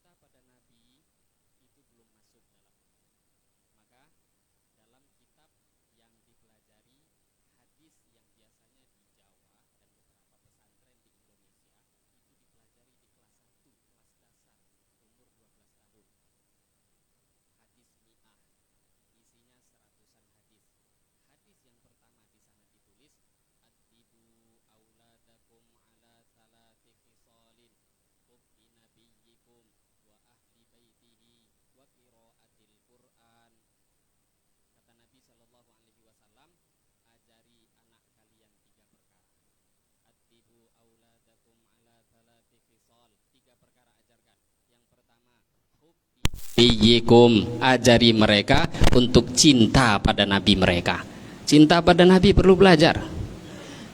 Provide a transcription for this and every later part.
cinta pada Nabi itu belum masuk dalamnya. Maka dalam kitab yang dipelajari, hadis yang biasanya di Jawa dan beberapa pesantren di Indonesia itu dipelajari di kelas 1, kelas dasar, umur 12 tahun. Hadis mi'ah, isinya seratusan hadis. Hadis yang pertama di sana ditulis, "Addibu auladakum ala salati khisalin, hubbi nabiyyikum wa ahli baitihi wa qiraatil Qur'an." Kata Nabi Shallallahu Alaihi Wasallam, ajari anak kalian 3 perkara. Addibu auladakum ala salati khisal, 3 perkara ajarkan. Yang pertama, hubbi nabiyyikum, ajari mereka untuk cinta pada Nabi mereka. Cinta pada Nabi perlu belajar.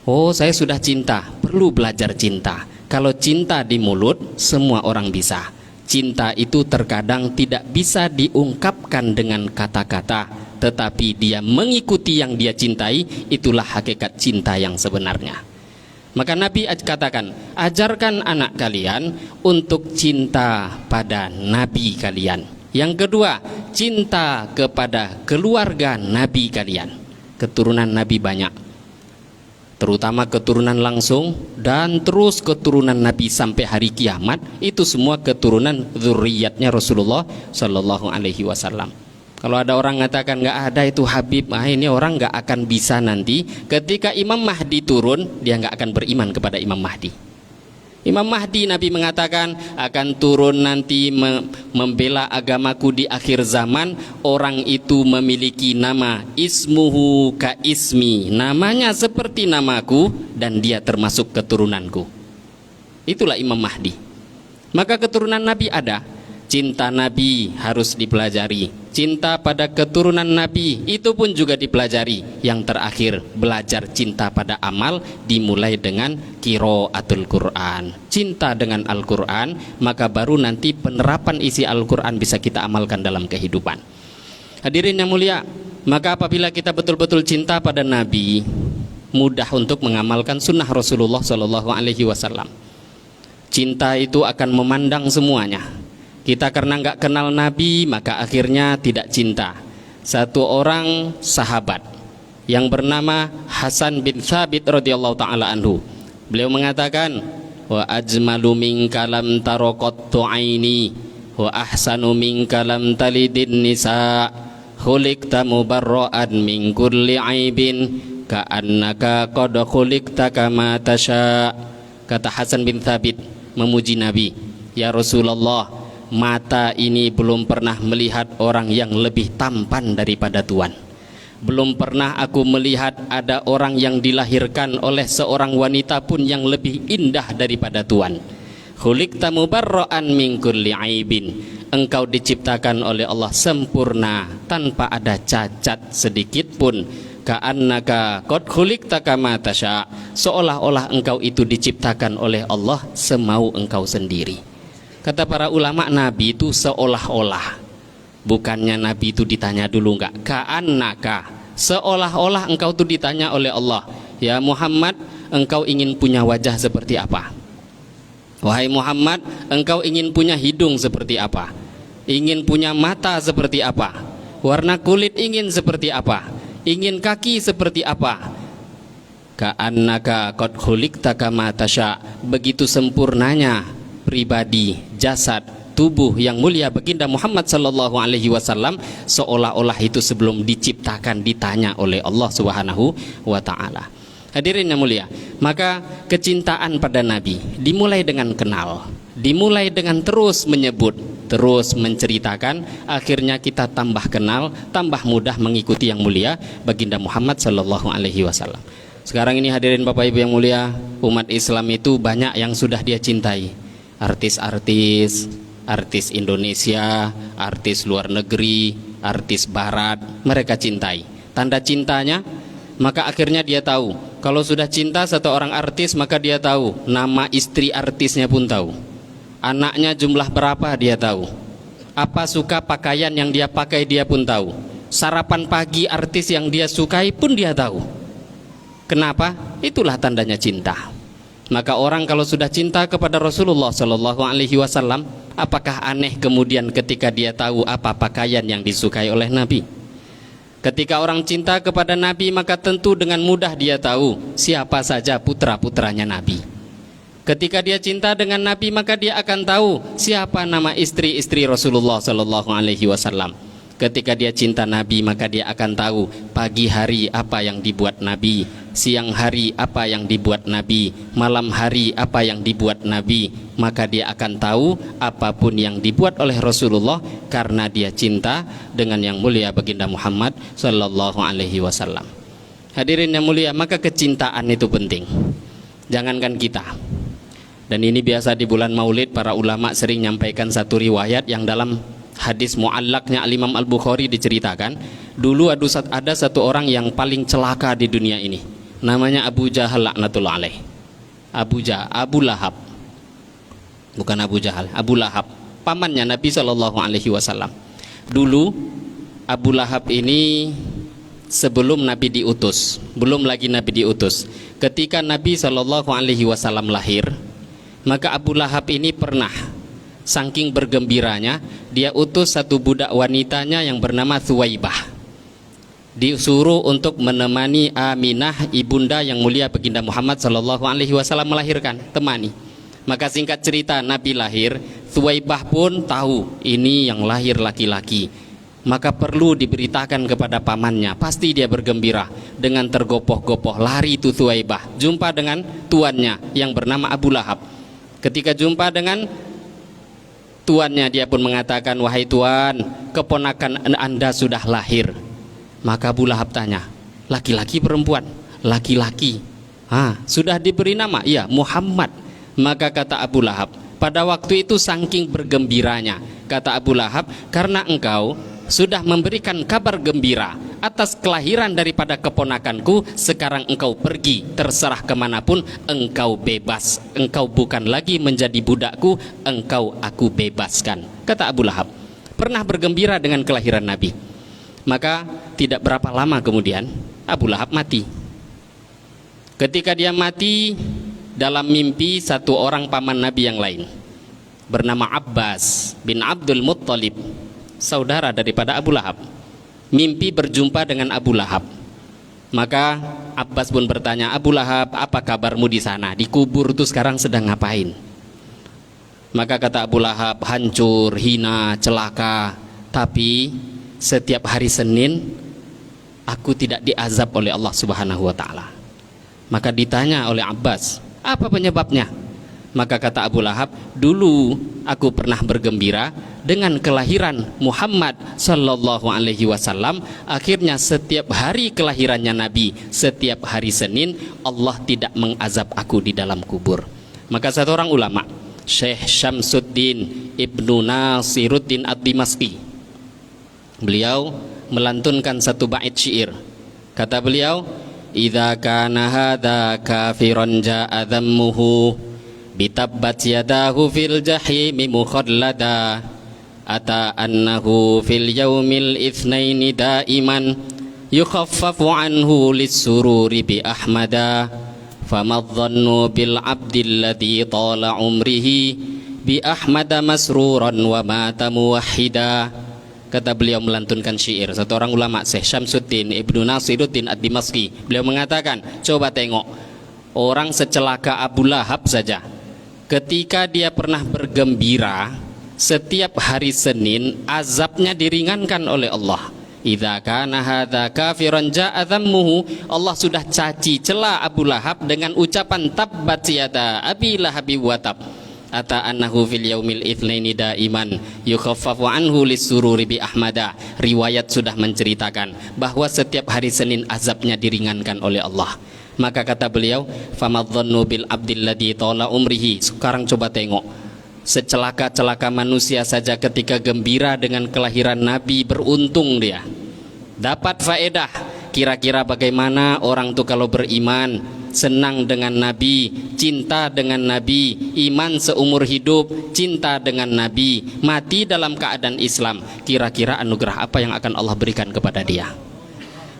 Oh, saya sudah cinta, perlu belajar cinta. Kalau cinta di mulut, semua orang bisa. Cinta itu terkadang tidak bisa diungkapkan dengan kata-kata, tetapi dia mengikuti yang dia cintai, itulah hakikat cinta yang sebenarnya. Maka Nabi katakan, ajarkan anak kalian untuk cinta pada Nabi kalian. Yang kedua, cinta kepada keluarga Nabi kalian. Keturunan Nabi banyak, terutama keturunan langsung dan terus keturunan Nabi sampai hari kiamat, itu semua keturunan zuriyatnya Rasulullah Shallallahu Alaihi Wasallam. Kalau ada orang mengatakan nggak ada itu Habib, ini orang nggak akan bisa nanti ketika Imam Mahdi turun, dia nggak akan beriman kepada Imam Mahdi. Imam Mahdi, Nabi mengatakan, akan turun nanti membela agamaku di akhir zaman. Orang itu memiliki nama, ismuhu ka ismi, namanya seperti namaku dan dia termasuk keturunanku. Itulah Imam Mahdi. Maka keturunan Nabi ada. Cinta Nabi harus dipelajari. Cinta pada keturunan Nabi itu pun juga dipelajari. Yang terakhir, belajar cinta pada amal dimulai dengan qiraatul Quran. Cinta dengan Al-Quran, maka baru nanti penerapan isi Al-Quran bisa kita amalkan dalam kehidupan. Hadirin yang mulia, maka apabila kita betul-betul cinta pada Nabi, mudah untuk mengamalkan sunnah Rasulullah Shallallahu Alaihi Wasallam. Cinta itu akan memandang semuanya. Kita karena nggak kenal Nabi, maka akhirnya tidak cinta. Satu orang sahabat yang bernama Hasan bin Thabit radhiyallahu taala anhu, beliau mengatakan, wa ajmalu minka lam taraqattu aini wa ahsanu minka lam talidin nisa khuliqta mubarra'an min kulli aibin ka'annaka qad khuliqta kama tasha. Kata Hasan bin Thabit memuji Nabi, ya Rasulullah, mata ini belum pernah melihat orang yang lebih tampan daripada Tuhan. Belum pernah aku melihat ada orang yang dilahirkan oleh seorang wanita pun yang lebih indah daripada Tuhan. Khuliqta mubarra'an min kulli aibin, engkau diciptakan oleh Allah sempurna tanpa ada cacat sedikit pun. Ka'annaka qad khuliqta kama tasha, seolah-olah engkau itu diciptakan oleh Allah semau engkau sendiri. Kata para ulama, Nabi itu seolah-olah. Bukannya Nabi itu ditanya dulu enggak. Ka'annaka, seolah-olah engkau itu ditanya oleh Allah, ya Muhammad, engkau ingin punya wajah seperti apa? Wahai Muhammad, engkau ingin punya hidung seperti apa? Ingin punya mata seperti apa? Warna kulit ingin seperti apa? Ingin kaki seperti apa? Ka'annaka qad khuliqta kama tasha, begitu sempurnanya pribadi, jasad, tubuh yang mulia baginda Muhammad sallallahu alaihi wasallam, seolah-olah itu sebelum diciptakan ditanya oleh Allah Subhanahu wa taala. Hadirin yang mulia, maka kecintaan pada Nabi dimulai dengan kenal, dimulai dengan terus menyebut, terus menceritakan, akhirnya kita tambah kenal, tambah mudah mengikuti yang mulia baginda Muhammad sallallahu alaihi wasallam. Sekarang ini hadirin Bapak Ibu yang mulia, umat Islam itu banyak yang sudah dia cintai. Artis-artis, artis Indonesia, artis luar negeri, artis barat, mereka cintai. Tanda cintanya, maka akhirnya dia tahu. Kalau sudah cinta satu orang artis, maka dia tahu nama istri artisnya pun tahu, anaknya jumlah berapa dia tahu, apa suka pakaian yang dia pakai dia pun tahu, sarapan pagi artis yang dia sukai pun dia tahu. Kenapa? Itulah tandanya cinta. Maka orang kalau sudah cinta kepada Rasulullah Shallallahu Alaihi Wasallam, Apakah aneh kemudian ketika dia tahu apa pakaian yang disukai oleh Nabi? Ketika orang cinta kepada Nabi, maka tentu dengan mudah dia tahu siapa saja putra-putranya Nabi. Ketika dia cinta dengan Nabi, maka dia akan tahu siapa nama istri-istri Rasulullah Sallallahu Alaihi Wasallam. Ketika dia cinta Nabi, maka dia akan tahu pagi hari apa yang dibuat Nabi, siang hari apa yang dibuat Nabi, malam hari apa yang dibuat Nabi. Maka dia akan tahu apapun yang dibuat oleh Rasulullah karena dia cinta dengan yang mulia baginda Muhammad Sallallahu Alaihi Wasallam. Hadirin yang mulia, maka kecintaan itu penting. Jangankan kita. Dan ini biasa di bulan Maulid para ulama sering nyampaikan satu riwayat yang dalam hadis mu'allaknya Imam Al-Bukhari diceritakan, dulu ada satu orang yang paling celaka di dunia ini, namanya Abu Jahal laknatullah alaih. Abu Lahab, bukan Abu Jahal, Abu Lahab, pamannya Nabi Shallallahu Alaihi Wasallam. Dulu Abu Lahab ini sebelum Nabi diutus, belum lagi Nabi diutus, ketika Nabi Shallallahu Alaihi Wasallam lahir, maka Abu Lahab ini pernah saking bergembiranya, dia utus satu budak wanitanya yang bernama Thuwaibah, disuruh untuk menemani Aminah ibunda yang mulia baginda Muhammad Sallallahu Alaihi Wasallam melahirkan, temani. Maka singkat cerita Nabi lahir, Thuwaibah pun tahu ini yang lahir laki-laki, maka perlu diberitakan kepada pamannya. Pasti dia bergembira, dengan tergopoh-gopoh lari itu Thuwaibah jumpa dengan tuannya yang bernama Abu Lahab. Ketika jumpa dengan tuannya, dia pun mengatakan, wahai tuan, keponakan Anda sudah lahir. Maka Abu Lahab tanya, laki-laki perempuan? Laki-laki. Sudah diberi nama? Iya, Muhammad. Maka kata Abu Lahab, pada waktu itu saking bergembiranya, kata Abu Lahab, karena engkau sudah memberikan kabar gembira atas kelahiran daripada keponakanku, sekarang engkau pergi, terserah kemanapun, engkau bebas, engkau bukan lagi menjadi budakku, engkau aku bebaskan. Kata Abu Lahab, pernah bergembira dengan kelahiran Nabi. Maka tidak berapa lama kemudian Abu Lahab mati. Ketika dia mati, dalam mimpi satu orang paman Nabi yang lain bernama Abbas bin Abdul Muttalib, saudara daripada Abu Lahab, mimpi berjumpa dengan Abu Lahab. Maka Abbas pun bertanya, Abu Lahab, apa kabarmu di sana? Di kubur itu sekarang sedang ngapain? Maka kata Abu Lahab, hancur, hina, celaka. Tapi setiap hari Senin aku tidak diazab oleh Allah Subhanahu wa taala. Maka ditanya oleh Abbas, apa penyebabnya? Maka kata Abu Lahab, dulu aku pernah bergembira dengan kelahiran Muhammad Sallallahu Alaihi Wasallam. Akhirnya setiap hari kelahirannya Nabi, setiap hari Senin, Allah tidak mengazab aku di dalam kubur. Maka satu orang ulama, Syekh Syamsuddin Ibnu Nasiruddin Ad-Dimashqi, beliau melantunkan satu bait syair. Kata beliau, idza kana hadza kafiran ja'a dhammuhu bitabbat yadahu fil jahimi mukhallada ata annahu fil yaumil itsnaini daiman yukhaffafu anhu lis-sururi bi ahmada famadh-dhannu bil abdil ladzi tala umrihi bi ahmada masruran wa mata muwahhida. Kata beliau melantunkan syair, satu orang ulama, Syekh Syamsuddin Ibnu Nasiruddin Ad-Dimashqi, beliau mengatakan, coba tengok orang secelaka Abu Lahab saja, ketika dia pernah bergembira, setiap hari Senin azabnya diringankan oleh Allah. Idza kana hadza kafiran ja'a dhammuhu, Allah sudah caci cela Abu Lahab dengan ucapan tabbat yada abi lahabi wa tab ata annahu fil yaumil itsnaini daiman yukhaffafu anhu lis-sururi bi ahmada. Riwayat sudah menceritakan bahwa setiap hari Senin azabnya diringankan oleh Allah. Maka kata beliau, famadh-dhannu bil abdil ladzi tala umrihi. Sekarang coba tengok, secelaka-celaka manusia saja ketika gembira dengan kelahiran Nabi, beruntung dia, dapat faedah. Kira-kira bagaimana orang tuh kalau beriman, senang dengan Nabi, cinta dengan Nabi, iman seumur hidup, cinta dengan Nabi, mati dalam keadaan Islam, kira-kira anugerah apa yang akan Allah berikan kepada dia?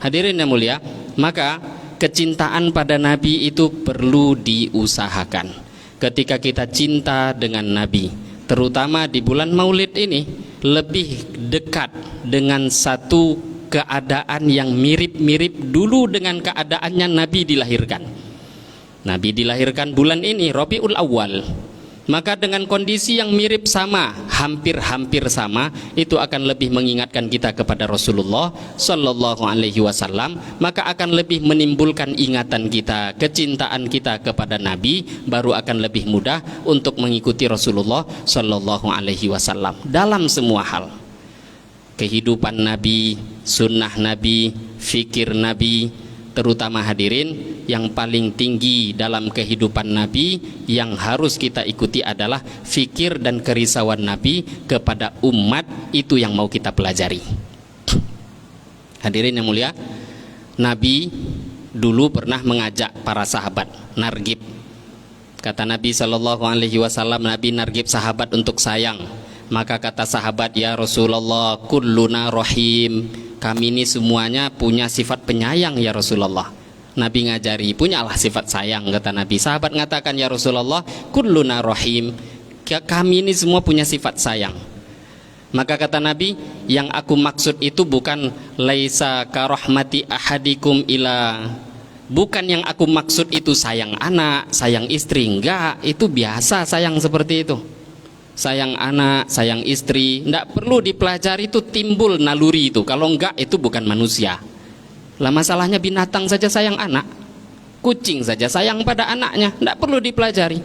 Hadirin yang mulia, maka kecintaan pada Nabi itu perlu diusahakan. Ketika kita cinta dengan Nabi, terutama di bulan Maulid ini, lebih dekat dengan satu keadaan yang mirip-mirip dulu dengan keadaannya Nabi dilahirkan. Nabi dilahirkan bulan ini Rabiul Awal, maka dengan kondisi yang mirip sama, hampir-hampir sama, itu akan lebih mengingatkan kita kepada Rasulullah Sallallahu Alaihi Wasallam, maka akan lebih menimbulkan ingatan kita, kecintaan kita kepada Nabi, baru akan lebih mudah untuk mengikuti Rasulullah Sallallahu Alaihi Wasallam dalam semua hal. Kehidupan Nabi, sunnah Nabi, fikir Nabi, terutama hadirin, yang paling tinggi dalam kehidupan Nabi yang harus kita ikuti adalah fikir dan kerisauan Nabi kepada umat. Itu yang mau kita pelajari. Hadirin yang mulia, Nabi dulu pernah mengajak para sahabat nargib. Kata Nabi Shallallahu Alaihi Wasallam, Nabi nargib sahabat untuk sayang. Maka kata sahabat, ya Rasulullah, kulluna rahim, kami ini semuanya punya sifat penyayang ya Rasulullah. Nabi ngajari, punyalah sifat sayang, kata Nabi. Sahabat ngatakan, ya Rasulullah, kulluna rahim, kami ini semua punya sifat sayang. Maka kata Nabi, yang aku maksud itu bukan laisa karahmati ahadikum ila, bukan yang aku maksud itu sayang anak, sayang istri, enggak, itu biasa sayang seperti itu. Sayang anak, sayang istri, tidak perlu dipelajari, itu timbul naluri itu. Kalau enggak, itu bukan manusia. Lah masalahnya binatang saja sayang anak, kucing saja sayang pada anaknya, tidak perlu dipelajari.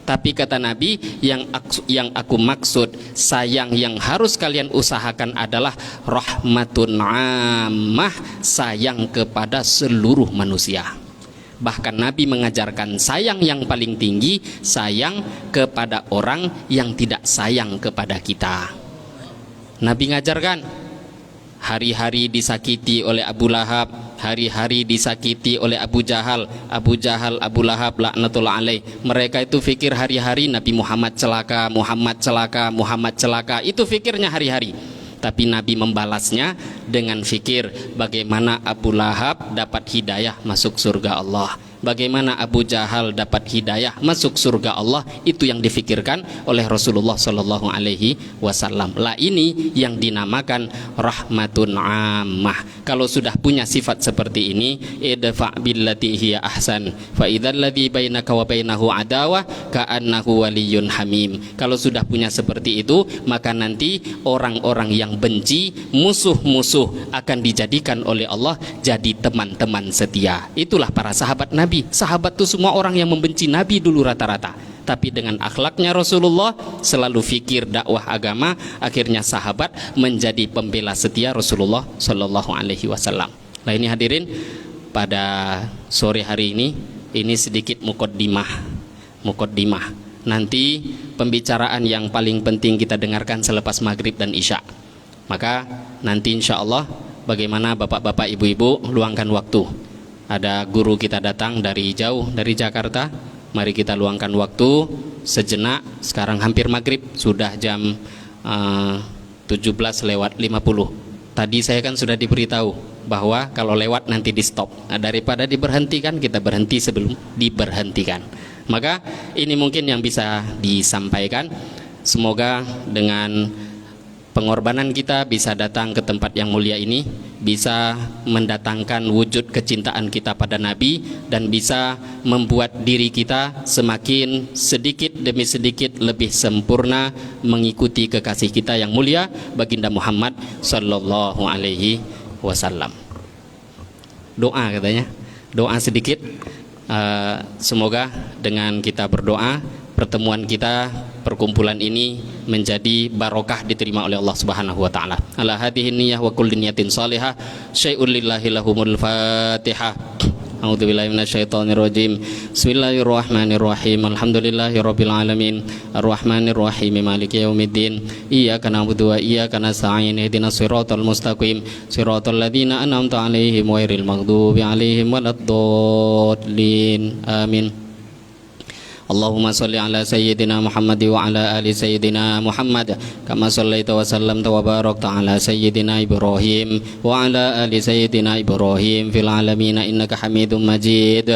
Tapi kata Nabi, yang aku maksud sayang yang harus kalian usahakan adalah rahmatun ammah, sayang kepada seluruh manusia. Bahkan Nabi mengajarkan sayang yang paling tinggi, sayang kepada orang yang tidak sayang kepada kita. Nabi ngajarkan, hari-hari disakiti oleh Abu Lahab, hari-hari disakiti oleh Abu Jahal, Abu Lahab laknatullah alaih. Mereka itu fikir hari-hari Nabi Muhammad celaka, Muhammad celaka, Muhammad celaka. Itu fikirnya hari-hari. Tapi Nabi membalasnya dengan fikir bagaimana Abu Lahab dapat hidayah masuk surga Allah, bagaimana Abu Jahal dapat hidayah masuk surga Allah. Itu yang difikirkan oleh Rasulullah Sallallahu Alaihi Wasallam. Lah ini yang dinamakan rahmatun ammah. Kalau sudah punya sifat seperti ini, idfa' billati hiya ahsan fa idzal ladzi bainaka wa bainahu adawah ka'annahu waliyyun hamim. Kalau sudah punya seperti itu, maka nanti orang-orang yang benci, musuh-musuh akan dijadikan oleh Allah jadi teman-teman setia. Itulah para sahabat Nabi. Sahabat itu semua orang yang membenci Nabi dulu rata-rata, tapi dengan akhlaknya Rasulullah selalu fikir dakwah agama, akhirnya sahabat menjadi pembela setia Rasulullah Sallallahu Alaihi Wasallam. Nah ini hadirin, pada sore hari ini sedikit mukaddimah. Nanti pembicaraan yang paling penting kita dengarkan selepas maghrib dan isya. Maka nanti insya Allah bagaimana bapak-bapak ibu-ibu luangkan waktu. Ada guru kita datang dari jauh, dari Jakarta. Mari kita luangkan waktu sejenak. Sekarang hampir maghrib, sudah jam 17:50. Tadi saya kan sudah diberitahu bahwa kalau lewat nanti di stop. Nah, daripada diberhentikan, kita berhenti sebelum diberhentikan. Maka ini mungkin yang bisa disampaikan. Semoga dengan pengorbanan kita bisa datang ke tempat yang mulia ini, bisa mendatangkan wujud kecintaan kita pada Nabi, dan bisa membuat diri kita semakin sedikit demi sedikit lebih sempurna mengikuti kekasih kita yang mulia baginda Muhammad Sallallahu Alaihi Wasallam. Doa katanya, doa sedikit. Semoga dengan kita berdoa, pertemuan kita, perkumpulan ini menjadi barokah, diterima oleh Allah Subhanahu wa taala. Ala hadhihi niyyah wa kulli niyatin salihah. Syai'un lillahi lahumul Fatihah. A'udzubillahi minasyaitonir rajim. Bismillahirrahmanirrahim. Alhamdulillahirabbil alamin. Arrahmanir rahim. Maliki yaumiddin. Iyyaka na'budu wa iyyaka nasta'in. Ihdinas siratal mustaqim. Siratal ladzina an'amta 'alaihim ghairil maghdubi 'alaihim waladdallin. Amin. Allahumma sholli ala sayyidina Muhammad wa ala ali sayyidina Muhammad kama shallaita wa sallamta wa barakta ala sayyidina Ibrahim wa ala ali sayyidina Ibrahim fil alamin innaka Hamidum Majid.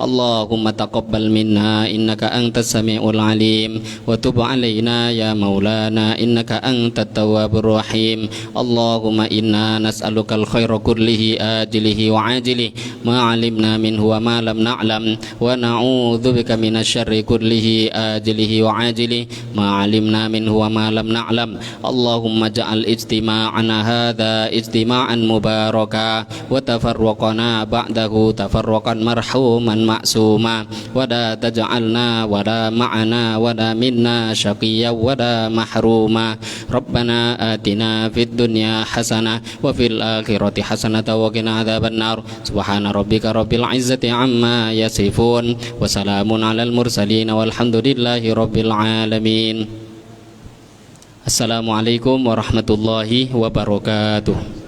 Allahumma taqabbal minna innaka antas samiul alim wa tub alaina ya maulana innaka antat tawwabur rahim. Allahumma inna nas'alukal khaira kullihi ajilihi wa ajilihi ma 'alimna minhu wa ma lam na'lam wa na'udzubika minasy syarri kullihi ajilihi wa ajilihi ma 'alimna minhu wa ma lam na'lam. Allahumma ja'al ijtima'ana hadza ijtima'an mubaraka wa tafarruqana ba'dahu tafarruqan marhuman ma'suma wa la taj'alna wa la ma'ana wa la minna syaqiyyan wa la mahruma. Rabbana atina fid dunya hasanah wa fil akhirati hasanah wa qina adzabannar. Subhana rabbika rabbil izzati amma yasifun wa salamun alal mursalin walhamdulillahi rabbil alamin. Assalamualaikum warahmatullahi wabarakatuh.